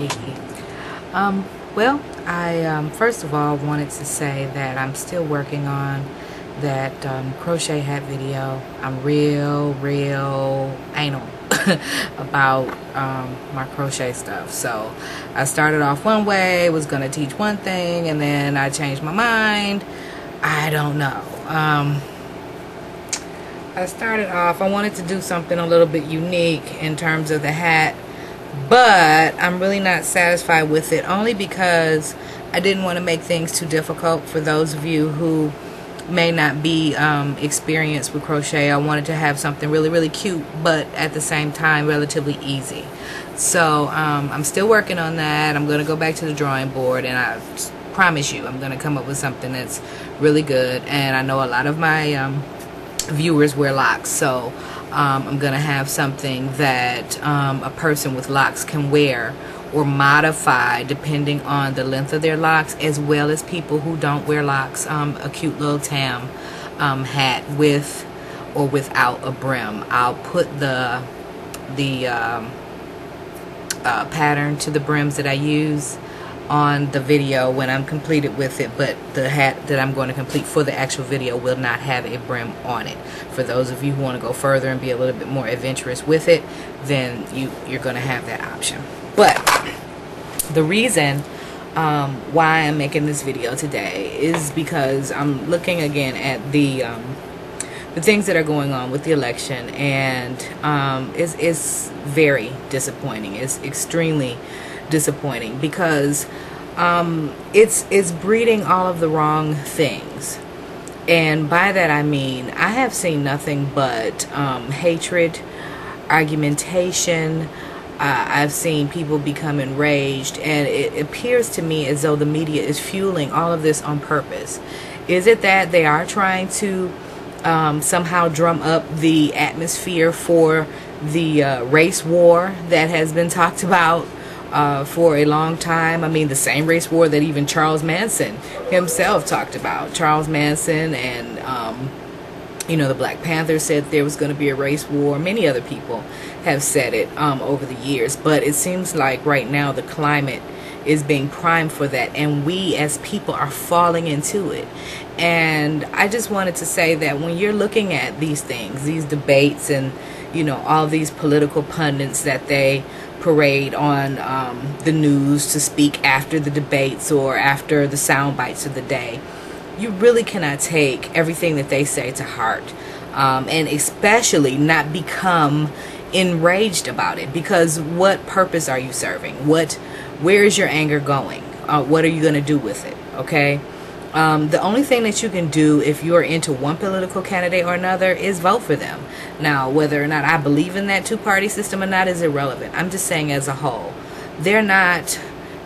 Kiki. Well, I first of all wanted to say that I'm still working on that crochet hat video. I'm real anal about my crochet stuff. So I started off one way, was gonna teach one thing, and then I changed my mind. I don't know. I started off, I wanted to do something a little bit unique in terms of the hat, but I'm really not satisfied with it, only because I didn't want to make things too difficult for those of you who may not be experienced with crochet. I wanted to have something really cute, but at the same time relatively easy. So I'm still working on that. I'm going to go back to the drawing board, and I promise you I'm going to come up with something that's really good. And I know a lot of my viewers wear locks, so I'm gonna have something that a person with locks can wear or modify depending on the length of their locks, as well as people who don't wear locks. A cute little tam hat with or without a brim. I'll put the pattern to the brims that I use on the video when I'm completed with it, but the hat that I'm going to complete for the actual video will not have a brim on it. For those of you who want to go further and be a little bit more adventurous with it, then you're going to have that option. But the reason why I'm making this video today is because I'm looking again at the things that are going on with the election, and it's very disappointing. It's extremely disappointing because it's breeding all of the wrong things, and by that I mean I have seen nothing but hatred, argumentation. I've seen people become enraged, and it appears to me as though the media is fueling all of this on purpose. Is it that they are trying to somehow drum up the atmosphere for the race war that has been talked about for a long time? I mean, the same race war that even Charles Manson himself talked about. Charles Manson and you know, the Black Panthers said there was going to be a race war. Many other people have said it over the years, but it seems like right now the climate is being primed for that, and we as people are falling into it. And I just wanted to say that when you're looking at these things, these debates, and you know, all these political pundits that they parade on the news to speak after the debates or after the sound bites of the day, you really cannot take everything that they say to heart, and especially not become enraged about it, because what purpose are you serving? Where is your anger going? What are you going to do with it? Okay, the only thing that you can do if you're into one political candidate or another is vote for them. Now, whether or not I believe in that two-party system or not is irrelevant. I'm just saying as a whole, they're not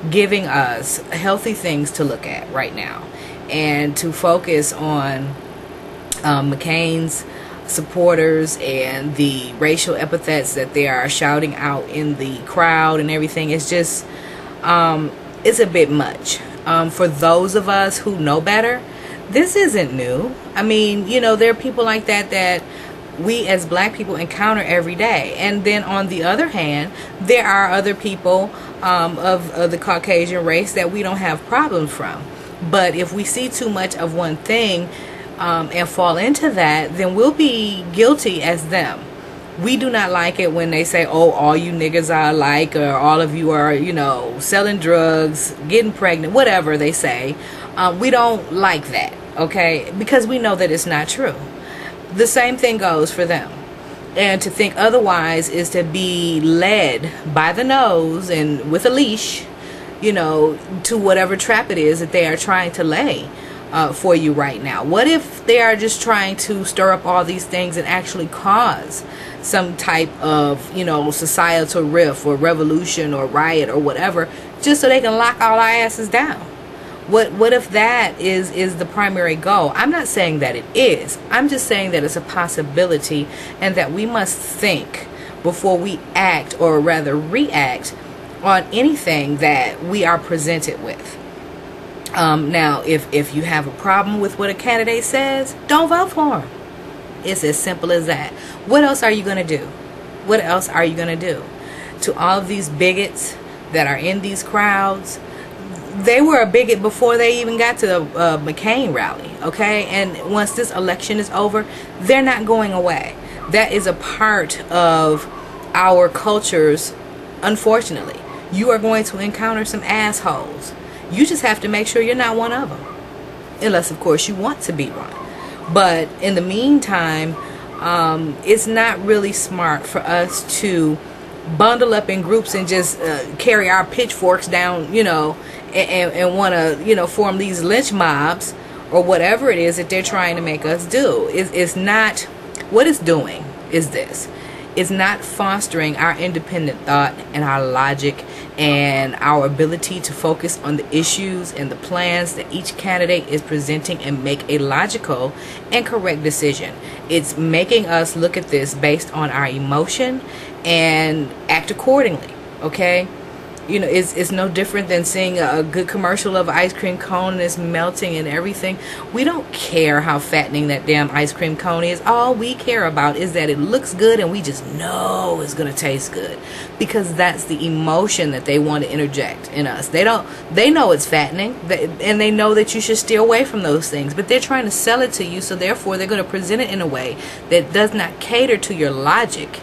giving us healthy things to look at right now, and to focus on McCain's supporters and the racial epithets that they are shouting out in the crowd and everything. It's just it's a bit much. For those of us who know better, this isn't new. I mean, you know, there are people like that we as black people encounter every day. And then on the other hand, there are other people of the Caucasian race that we don't have problems from. But if we see too much of one thing and fall into that, then we'll be guilty as them. We do not like it when they say, oh, all you niggas are alike, or all of you are, you know, selling drugs, getting pregnant, whatever they say. We don't like that, okay? Because we know that it's not true. The same thing goes for them. And to think otherwise is to be led by the nose and with a leash, you know, to whatever trap it is that they are trying to lay for you right now. What if they are just trying to stir up all these things and actually cause some type of, you know, societal rift or revolution or riot or whatever, just so they can lock all our asses down? What if that is the primary goal? I'm not saying that it is. I'm just saying that it's a possibility, and that we must think before we act, or rather react, on anything that we are presented with. Now, if you have a problem with what a candidate says, don't vote for him. It's as simple as that. What else are you going to do? What else are you going to do? To all of these bigots that are in these crowds, they were a bigot before they even got to the McCain rally, okay? And once this election is over, they're not going away. That is a part of our cultures, unfortunately. You are going to encounter some assholes. You just have to make sure you're not one of them. Unless, of course, you want to be one. But in the meantime, it's not really smart for us to bundle up in groups and just carry our pitchforks down, you know, and want to, you know, form these lynch mobs or whatever it is that they're trying to make us do. It's not, what it's doing is this. It's not fostering our independent thought and our logic and our ability to focus on the issues and the plans that each candidate is presenting and make a logical and correct decision. It's making us look at this based on our emotion and act accordingly, okay? You know, it's no different than seeing a good commercial of an ice cream cone and it's melting and everything. We don't care how fattening that damn ice cream cone is. All we care about is that it looks good and we just know it's going to taste good. Because that's the emotion that they want to interject in us. They know it's fattening, and they know that you should steer away from those things. But they're trying to sell it to you, so therefore they're going to present it in a way that does not cater to your logic.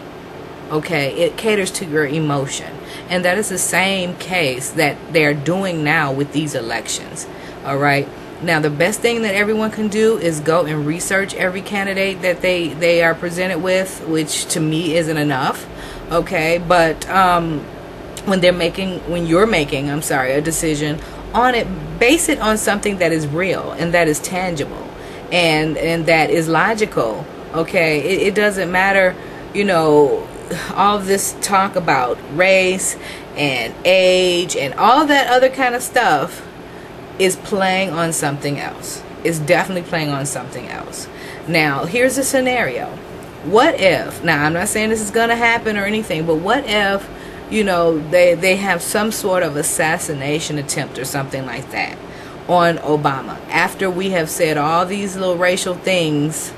Okay, it caters to your emotion. And that is the same case that they're doing now with these elections. All right. Now, the best thing that everyone can do is go and research every candidate that they are presented with, which to me isn't enough. Okay. But when you're making a decision on it, base it on something that is real and that is tangible and that is logical. Okay. It doesn't matter, you know, all this talk about race and age and all that other kind of stuff is playing on something else. It's definitely playing on something else. Now, here's a scenario. What if, now I'm not saying this is going to happen or anything, but what if, you know, they have some sort of assassination attempt or something like that on Obama after we have said all these little racial things,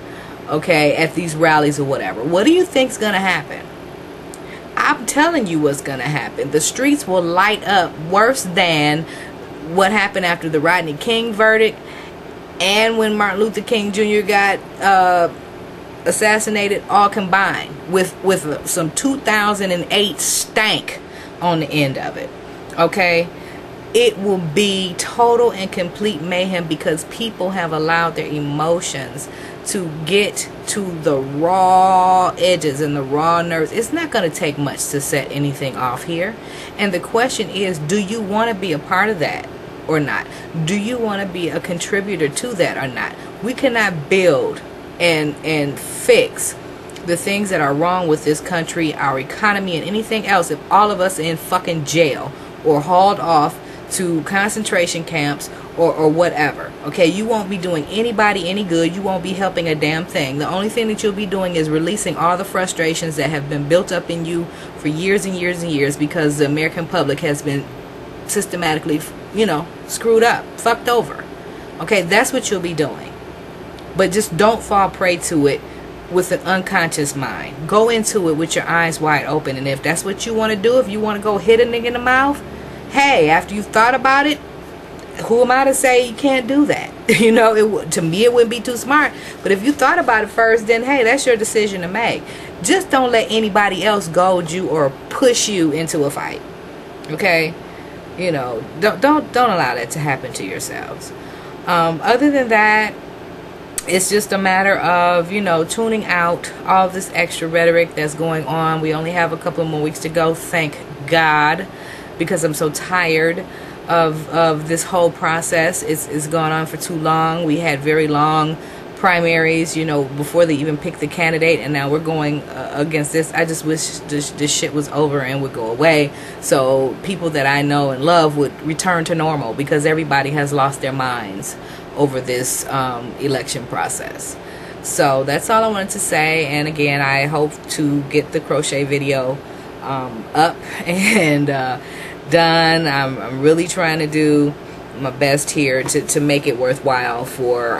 okay, at these rallies or whatever? What do you think's going to happen? I'm telling you what's going to happen. The streets will light up worse than what happened after the Rodney King verdict and when Martin Luther King Jr. got assassinated, all combined with some 2008 stank on the end of it. Okay? It will be total and complete mayhem because people have allowed their emotions to get to the raw edges and the raw nerves. It's not going to take much to set anything off here. And the question is, do you want to be a part of that or not? Do you want to be a contributor to that or not? We cannot build and fix the things that are wrong with this country, our economy, and anything else if all of us are in fucking jail or hauled off to concentration camps or whatever. Okay, you won't be doing anybody any good. You won't be helping a damn thing. The only thing that you'll be doing is releasing all the frustrations that have been built up in you for years and years and years because the American public has been systematically, you know, screwed up, fucked over. Okay, that's what you'll be doing. But just don't fall prey to it with an unconscious mind. Go into it with your eyes wide open. And if that's what you want to do, if you want to go hit a nigga in the mouth, hey, after you've thought about it, who am I to say you can't do that? You know, to me it wouldn't be too smart. But if you thought about it first, then hey, that's your decision to make. Just don't let anybody else goad you or push you into a fight. Okay? You know, don't allow that to happen to yourselves. Other than that, it's just a matter of, you know, tuning out all this extra rhetoric that's going on. We only have a couple more weeks to go, thank God, because I'm so tired of this whole process. It's gone on for too long. We had very long primaries, you know, before they even picked the candidate, and now we're going against this. I just wish this shit was over and would go away so people that I know and love would return to normal, because everybody has lost their minds over this election process. So that's all I wanted to say. And again, I hope to get the crochet video up and done. I'm really trying to do my best here to make it worthwhile for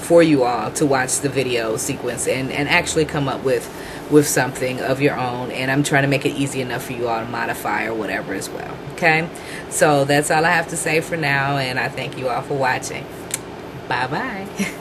for you all to watch the video sequence and actually come up with something of your own. And I'm trying to make it easy enough for you all to modify or whatever as well. Okay, so that's all I have to say for now, and I thank you all for watching. Bye bye.